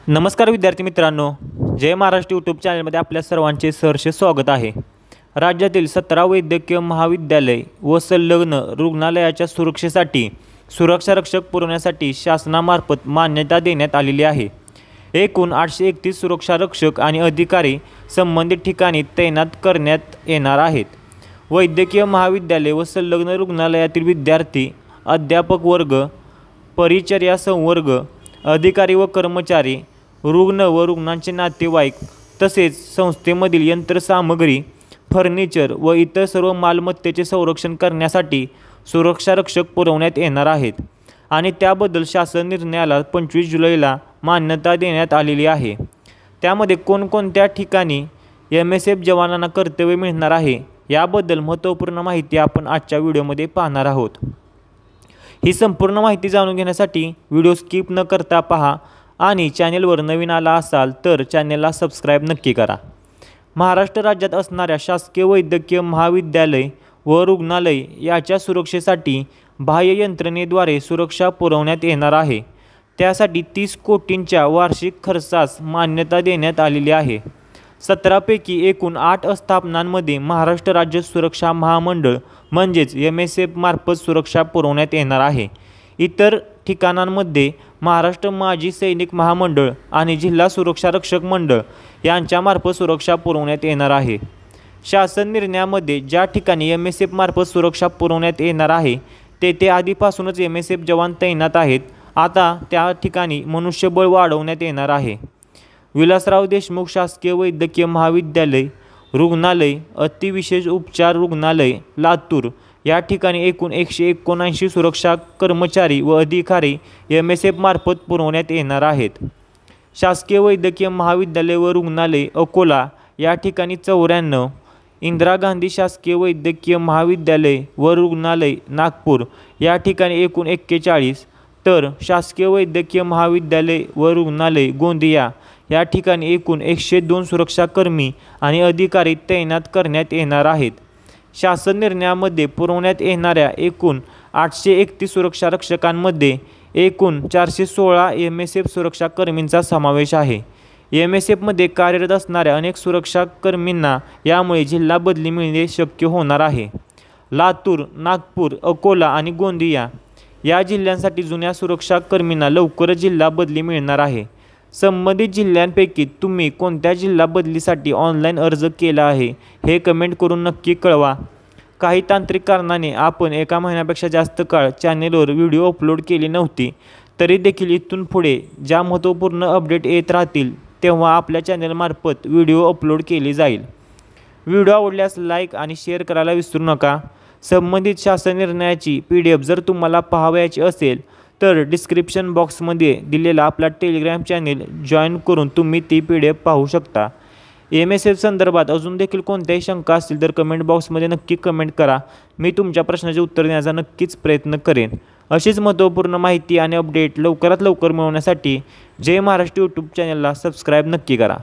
नमस्कार विद्यार्थी मित्रांनो, जय महाराष्ट्र यूट्यूब चॅनलमध्ये आपल्या सर्वांचे सहर्ष स्वागत आहे। राज्यातील 17 वैद्यकीय महाविद्यालय व संलग्न रुग्णालयाच्या सुरक्षेसाठी सुरक्षारक्षक पुरवण्यासाठी शासनामार्फत मान्यता देण्यात आलेली आहे। एकूण 831 सुरक्षारक्षक आणि अधिकारी संबंधित ठिकाणी तैनात करण्यात येणार आहेत। वैद्यकीय महाविद्यालय व संलग्न रुग्णालयातील विद्यार्थी, अध्यापक वर्ग, परिचर्या संवर्ग, अधिकारी व कर्मचारी, रुग्ण व रुग्णांचे नातेवाईक तसेच संस्थेमधील यंत्रसामग्री, फर्निचर व इतर सर्व मालमत्तेचे संरक्षण करण्यासाठी सुरक्षारक्षक पुरवण्यात येणार आहेत आणि त्याबद्दल शासन निर्णयाला 25 जुलैला मान्यता देण्यात आलेली आहे। त्यामध्ये कोणकोणत्या ठिकाणी MSF जवानांना कर्तव्य मिळणार आहे याबद्दल महत्त्वपूर्ण माहिती आपण आजच्या व्हिडिओमध्ये पाहणार आहोत। ही संपूर्ण माहिती जाणून घेण्यासाठी व्हिडिओ स्किप न करता पहा आणि चॅनेलवर नवीन आला असाल तर चॅनेलला सबस्क्राईब नक्की करा। महाराष्ट्र राज्यात असणाऱ्या शासकीय वैद्यकीय महाविद्यालय व रुग्णालय याच्या सुरक्षेसाठी बाह्य यंत्रणेद्वारे सुरक्षा पुरवण्यात येणार आहे। त्यासाठी 30 कोटींच्या वार्षिक खर्चास मान्यता देण्यात आलेली आहे। 17 पैकी एकूण 8 आस्थापनांमध्ये महाराष्ट्र राज्य सुरक्षा महामंडळ म्हणजेच MSF मार्फत सुरक्षा पुरवण्यात येणार आहे। इतर ठिकाणांमध्ये महाराष्ट्र माजी सैनिक महामंडळ आणि जिल्हा सुरक्षारक्षक मंडळ यांच्यामार्फत सुरक्षा पुरवण्यात येणार आहे। शासन निर्णयामध्ये ज्या ठिकाणी MSF मार्फत सुरक्षा पुरवण्यात येणार आहे तेथे आधीपासूनच MSF जवान तैनात आहेत। आता त्या ठिकाणी मनुष्यबळ वाढवण्यात येणार आहे। विलासराव देशमुख शासकीय वैद्यकीय महाविद्यालय रुग्णालय अतिविशेष उपचार रुग्णालय लातूर या ठिकाणी एकूण 179 सुरक्षा कर्मचारी व अधिकारी MSF मार्फत पुरवण्यात येणार आहेत। शासकीय वैद्यकीय महाविद्यालय व रुग्णालय अकोला या ठिकाणी 94, इंदिरा गांधी शासकीय वैद्यकीय महाविद्यालय व रुग्णालय नागपूर या ठिकाणी एकूण 41, तर शासकीय वैद्यकीय महाविद्यालय व रुग्णालय गोंदिया या ठिकाणी एकूण 102 सुरक्षाकर्मी आणि अधिकारी तैनात करण्यात येणार आहेत। शासन निर्णयामध्ये पुरवण्यात येणाऱ्या एकूण 831 सुरक्षारक्षकांमध्ये एकूण 416 MSF सुरक्षाकर्मींचा समावेश आहे। MSFमध्ये कार्यरत असणाऱ्या अनेक सुरक्षाकर्मींना यामुळे जिल्हा बदली मिळणे शक्य होणार आहे। लातूर, नागपूर, अकोला आणि गोंदिया या जिल्ह्यांसाठी जुन्या सुरक्षाकर्मींना लवकरच जिल्हा बदली मिळणार आहे। संबंधित जिल्ह्यांपैकी तुम्ही कोणत्या जिल्हा बदलीसाठी ऑनलाईन अर्ज केला आहे हे कमेंट करून नक्की कळवा। काही तांत्रिक कारणाने आपण एका महिन्यापेक्षा जास्त काळ चॅनेलवर व्हिडिओ अपलोड केली नव्हती, तरी देखील इथून पुढे ज्या महत्त्वपूर्ण अपडेट येत राहतील तेव्हा आपल्या चॅनेलमार्फत व्हिडिओ अपलोड केली जाईल। व्हिडिओ आवडल्यास लाईक आणि शेअर करायला विसरू नका। संबंधित शासन निर्णयाची PDF जर तुम्हाला पाहावयाची असेल तर डिस्क्रिप्शन बॉक्समध्ये दिलेला आपला टेलिग्राम चॅनेल जॉईन करून तुम्ही ती PDF पाहू शकता। MSF संदर्भात अजून देखील कोणत्याही शंका असतील तर कमेंट बॉक्समध्ये नक्की कमेंट करा। मी तुमच्या प्रश्नाचे उत्तर देण्याचा नक्कीच प्रयत्न करेन। अशीच महत्त्वपूर्ण माहिती आणि अपडेट लवकरात लवकर मिळवण्यासाठी जय महाराष्ट्र यूट्यूब चॅनलला सबस्क्राईब नक्की करा।